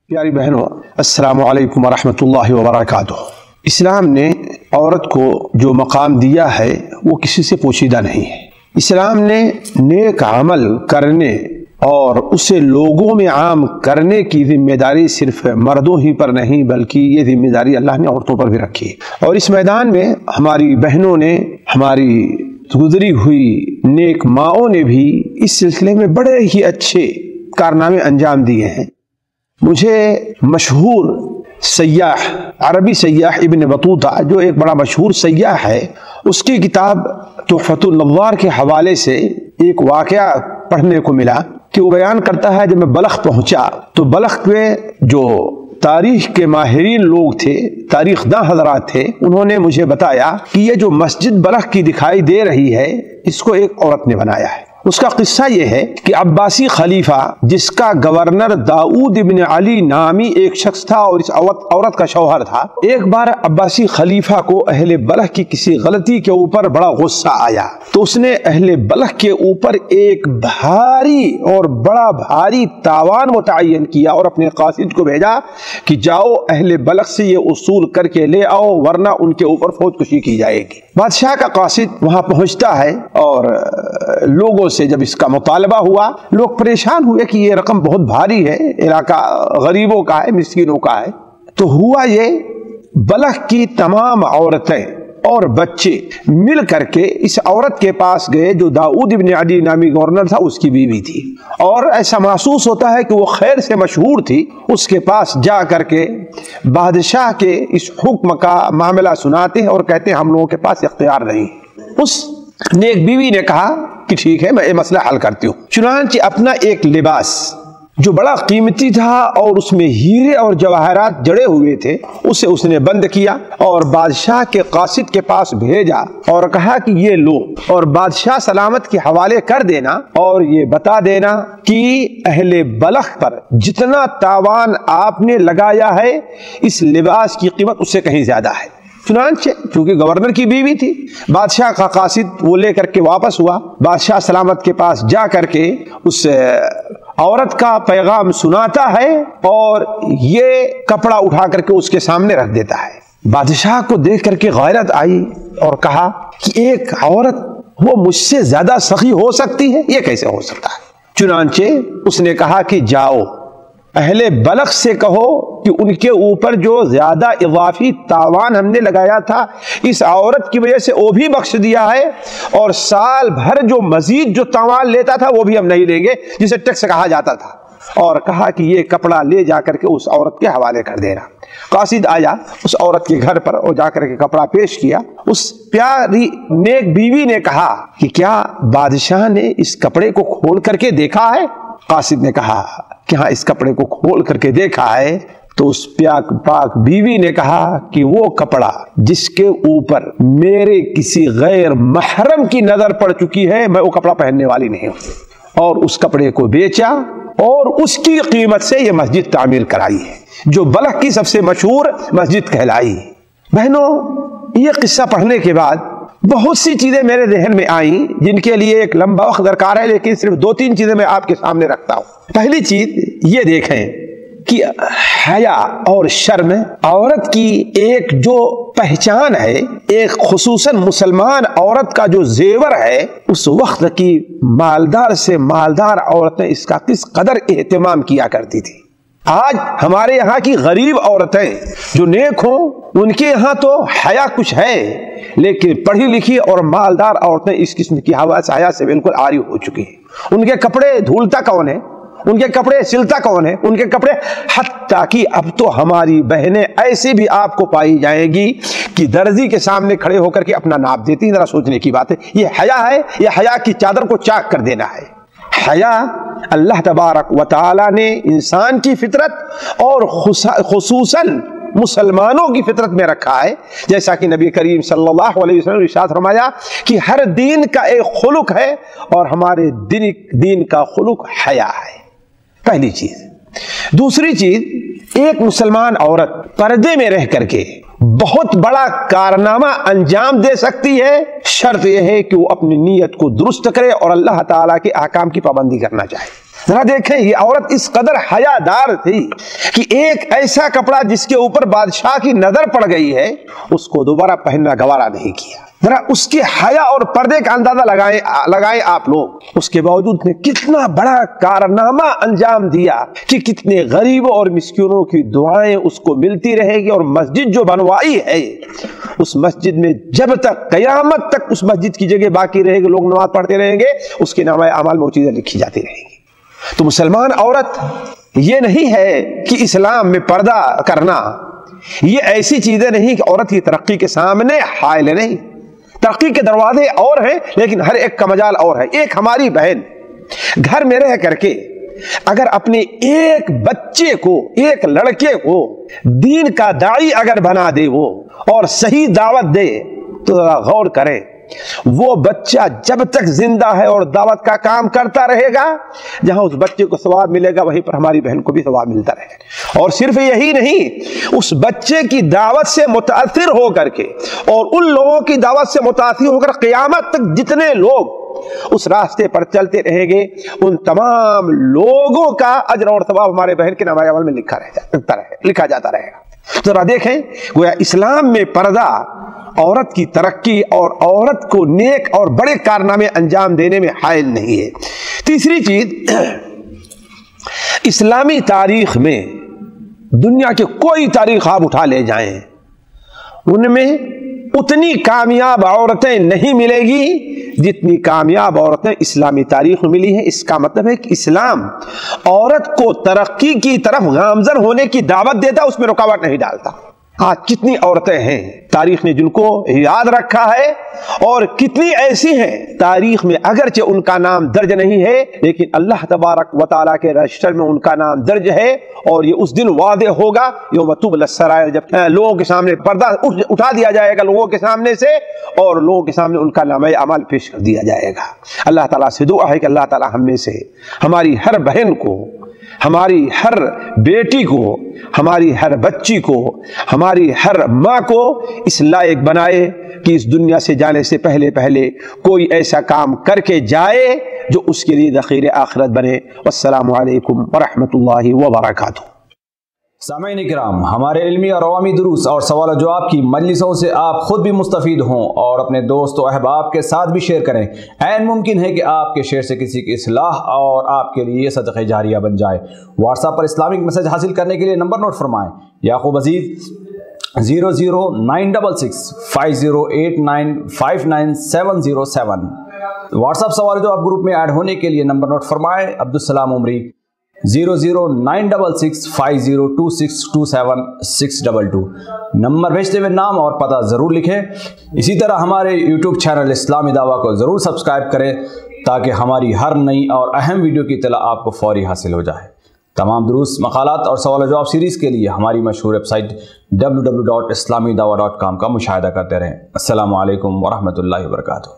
پیاری بہنوں، السلام علیکم ورحمۃ اللہ وبرکاتہ۔ اسلام نے عورت کو جو مقام دیا ہے وہ کسی سے پوشیدہ نہیں ہے۔ اسلام نے نیک عمل کرنے اور اسے لوگوں میں عام کرنے کی ذمہ داری صرف مردوں ہی پر نہیں بلکہ یہ ذمہ داری اللہ نے عورتوں پر بھی رکھی ہے، اور اس میدان میں ہماری بہنوں نے، ہماری گزری ہوئی نیک ماؤں نے بھی اس سلسلے میں بڑے ہی اچھے کارنامے انجام دیے ہیں۔ مجھے مشہور سیاح، عربی سیاح ابن بطوطہ، جو ایک بڑا مشہور سیاح ہے، اس کی کتاب تحفۃ النوار کے حوالے سے ایک واقعہ پڑھنے کو ملا کہ وہ بیان کرتا ہے جب میں بلخ پہنچا تو بلخ میں جو تاریخ کے ماہرین لوگ تھے، تاریخ داں حضرات تھے، انہوں نے مجھے بتایا کہ یہ جو مسجد بلخ کی دکھائی دے رہی ہے اس کو ایک عورت نے بنایا ہے۔ اس کا قصہ یہ ہے کہ عباسی خلیفہ جس کا گورنر داؤد ابن علی نامی ایک شخص تھا اور اس عورت کا شوہر تھا، ایک بار عباسی خلیفہ کو اہل بلخ کی کسی غلطی کے اوپر بڑا غصہ آیا تو اس نے اہل بلخ کے اوپر ایک بھاری اور بڑا بھاری تاوان متعین کیا اور اپنے قاصد کو بھیجا کہ جاؤ اہل بلخ سے یہ اصول کر کے لے آؤ ورنہ ان کے اوپر فوج کشی کی جائے گی۔ بادشاہ کا قاصد وہاں پہنچتا ہے اور لوگوں سے جب اس کا مطالبہ ہوا، لوگ پریشان ہوئے کہ یہ رقم بہت بھاری ہے، علاقہ غریبوں کا ہے، مسکینوں کا ہے۔ تو ہوا یہ، بلخ کی تمام عورتیں اور بچے مل کر کے اس عورت کے پاس گئے جو داؤد ابن علی نامی گورنر تھا، اس کی بیوی تھی، اور ایسا محسوس ہوتا ہے کہ وہ خیر سے مشہور تھی۔ اس کے پاس جا کر کے بادشاہ کے اس حکم کا معاملہ سناتے ہیں اور کہتے ہیں ہم لوگوں کے پاس اختیار نہیں۔ اس نیک بیوی نے کہا کہ ٹھیک ہے، میں یہ مسئلہ حل کرتی ہوں۔ چنانچہ اپنا ایک لباس جو بڑا قیمتی تھا اور اس میں ہیرے اور جواہرات جڑے ہوئے تھے، اسے اس نے بند کیا اور بادشاہ کے قاصد کے پاس بھیجا اور کہا کہ یہ لو اور بادشاہ سلامت کے حوالے کر دینا اور یہ بتا دینا کہ اہل بلخ پر جتنا تاوان آپ نے لگایا ہے اس لباس کی قیمت اس سے کہیں زیادہ ہے۔ چنانچہ چونکہ گورنر کی بیوی تھی، بادشاہ کا قاصد وہ لے کر کے واپس ہوا، بادشاہ سلامت کے پاس جا کر کے اس عورت کا پیغام سناتا ہے اور یہ کپڑا اٹھا کر کے اس کے سامنے رکھ دیتا ہے۔ بادشاہ کو دیکھ کر کے غیرت آئی اور کہا کہ ایک عورت وہ مجھ سے زیادہ سخی ہو سکتی ہے، یہ کیسے ہو سکتا ہے؟ چنانچہ اس نے کہا کہ جاؤ اہل بلخ سے کہو کہ ان کے اوپر جو زیادہ اضافی تاوان ہم نے لگایا تھا اس عورت کی وجہ سے وہ بھی بخش دیا ہے، اور سال بھر جو مزید جو تاوان لیتا تھا وہ بھی ہم نہیں لیں گے، جسے ٹیکس کہا جاتا تھا، اور کہا کہ یہ کپڑا لے جا کر کے اس عورت کے حوالے کر دینا۔ قاصد آیا اس عورت کے گھر پر اور جا کر کے کپڑا پیش کیا۔ اس پیاری نیک بیوی نے کہا کہ کیا بادشاہ نے اس کپڑے کو کھول کر کے دیکھا ہے؟ قاصد نے کہا کہ ہاں اس کپڑے کو کھول کر کے دیکھا ہے۔ تو اس پاک بیوی نے کہا کہ وہ کپڑا جس کے اوپر میرے کسی غیر محرم کی نظر پڑ چکی ہے، میں وہ کپڑا پہننے والی نہیں ہوں، اور اس کپڑے کو بیچا اور اس کی قیمت سے یہ مسجد تعمیر کرائی ہے جو بلخ کی سب سے مشہور مسجد کہلائی۔ بہنوں، یہ قصہ پڑھنے کے بعد بہت سی چیزیں میرے ذہن میں آئیں جن کے لیے ایک لمبا وقت درکار ہے، لیکن صرف 2-3 چیزیں میں آپ کے سامنے رکھتا ہوں۔ پہلی چیز یہ دیکھیں کہ حیا اور شرم عورت کی ایک جو پہچان ہے، ایک خصوصاً مسلمان عورت کا جو زیور ہے، اس وقت کی مالدار سے مالدار عورتیں اس کا کس قدر اہتمام کیا کرتی تھی۔ آج ہمارے یہاں کی غریب عورتیں جو نیک ہوں ان کے یہاں تو حیا کچھ ہے، لیکن پڑھی لکھی اور مالدار عورتیں اس قسم کی حیا سے بالکل عاری ہو چکی ہیں۔ ان کے کپڑے دھولتا کون ہے؟ ان کے کپڑے سلتا کون ہے؟ ان کے کپڑے، حتیٰ کہ اب تو ہماری بہنیں ایسی بھی آپ کو پائی جائیں گی کہ درزی کے سامنے کھڑے ہو کر کے اپنا ناپ دیتی ہیں۔ ذرا سوچنے کی بات ہے، یہ حیا ہے یا حیا کی چادر کو چاک کر دینا ہے؟ حیا اللہ تبارک و تعالی نے انسان کی فطرت اور خصوصاً مسلمانوں کی فطرت میں رکھا ہے، جیسا کہ نبی کریم صلی اللہ علیہ وسلم نے ارشاد فرمایا کہ ہر دین کا ایک خلق ہے اور ہمارے دین کا خلق حیا ہے۔ پہلی چیز۔ دوسری چیز، ایک مسلمان عورت پردے میں رہ کر کے بہت بڑا کارنامہ انجام دے سکتی ہے، شرط یہ ہے کہ وہ اپنی نیت کو درست کرے اور اللہ تعالیٰ کے احکام کی پابندی کرنا چاہے۔ ذرا دیکھیں یہ عورت اس قدر حیادار تھی کہ ایک ایسا کپڑا جس کے اوپر بادشاہ کی نظر پڑ گئی ہے اس کو دوبارہ پہننا گوارا نہیں کیا۔ ذرا اس کے حیا اور پردے کا اندازہ لگائیں آپ لوگ۔ اس کے باوجود نے کتنا بڑا کارنامہ انجام دیا کہ کتنے غریبوں اور مسکینوں کی دعائیں اس کو ملتی رہے گی، اور مسجد جو بنوائی ہے اس مسجد میں جب تک قیامت تک اس مسجد کی جگہ باقی رہے گی، لوگ نماز پڑھتے رہیں گے، اس کے نامہ اعمال میں وہ چیزیں لکھی جاتی رہیں گی۔ تو مسلمان عورت یہ نہیں ہے کہ اسلام میں پردہ کرنا یہ ایسی چیزیں نہیں کہ عورت کی ترقی کے سامنے حائل نہیں۔ ترقی کے دروازے اور ہیں لیکن ہر ایک کا مجال اور ہے۔ ایک ہماری بہن گھر میں رہ کر کے اگر اپنے ایک بچے کو، ایک لڑکے کو دین کا داعی اگر بنا دے وہ اور صحیح دعوت دے تو ذرا غور کریں، وہ بچہ جب تک زندہ ہے اور دعوت کا کام کرتا رہے گا، جہاں اس بچے کو ثواب ملے گا وہیں پر ہماری بہن کو بھی ثواب ملتا رہے گا۔ اور صرف یہی نہیں، اس بچے کی دعوت سے متاثر ہو کر کے اور ان لوگوں کی دعوت سے متاثر ہو کر قیامت تک جتنے لوگ اس راستے پر چلتے رہیں گے، ان تمام لوگوں کا اجر اور ثواب ہمارے بہن کے نامہ اعمال میں لکھا جاتا رہے گا۔ ذرا دیکھیں گویا اسلام میں پردہ عورت کی ترقی اور عورت کو نیک اور بڑے کارنامے انجام دینے میں حائل نہیں ہے۔ تیسری چیز، اسلامی تاریخ میں دنیا کے کوئی تاریخ آپ اٹھا لے جائیں، ان میں اتنی کامیاب عورتیں نہیں ملے گی جتنی کامیاب عورتیں اسلامی تاریخ میں ملی ہیں۔ اس کا مطلب ہے کہ اسلام عورت کو ترقی کی طرف گامزن ہونے کی دعوت دیتا، اس میں رکاوٹ نہیں ڈالتا۔ آج کتنی عورتیں ہیں تاریخ نے جن کو یاد رکھا ہے، اور کتنی ایسی ہیں تاریخ میں اگرچہ ان کا نام درج نہیں ہے لیکن اللہ تبارک و تعالیٰ کے رجسٹر میں ان کا نام درج ہے، اور یہ اس دن واضح ہوگا یوم تبلی السرائر، جب لوگوں کے سامنے پردہ اٹھا دیا جائے گا لوگوں کے سامنے سے، اور لوگوں کے سامنے ان کا نامہ اعمال پیش کر دیا جائے گا۔ اللہ تعالیٰ سے دعا ہے کہ اللہ تعالیٰ ہم میں سے ہماری ہر بہن کو، ہماری ہر بیٹی کو، ہماری ہر بچی کو، ہماری ہر ماں کو اس لائق بنائے کہ اس دنیا سے جانے سے پہلے کوئی ایسا کام کر کے جائے جو اس کے لیے ذخیرِ آخرت بنے۔ والسلام علیکم ورحمۃ اللہ وبرکاتہ۔ سامعین کرام، ہمارے علمی اور عوامی دروس اور سوال و جواب کی مجلسوں سے آپ خود بھی مستفید ہوں اور اپنے دوست و احباب کے ساتھ بھی شیئر کریں۔ عین ممکن ہے کہ آپ کے شیئر سے کسی کی اصلاح اور آپ کے لیے صدقہ جاریہ بن جائے۔ واٹس ایپ پر اسلامک میسج حاصل کرنے کے لیے نمبر نوٹ فرمائیں: یعقوب عزیز 00966 5089 59707۔ واٹس ایپ سوال جو آپ گروپ میں ایڈ ہونے کے لیے نمبر نوٹ فرمائیں: عبدالسلام عمری 00966 502627 622۔ نمبر بھیجتے ہوئے نام اور پتہ ضرور لکھیں۔ اسی طرح ہمارے یوٹیوب چینل اسلامی دعویٰ کو ضرور سبسکرائب کریں تاکہ ہماری ہر نئی اور اہم ویڈیو کی اطلاع آپ کو فوری حاصل ہو جائے۔ تمام دروس، مقالات اور سوال و جواب سیریز کے لیے ہماری مشہور ویب سائٹ www.islamidawah.com کا مشاہدہ کرتے رہیں۔ السلام علیکم ورحمۃ اللہ وبرکاتہ۔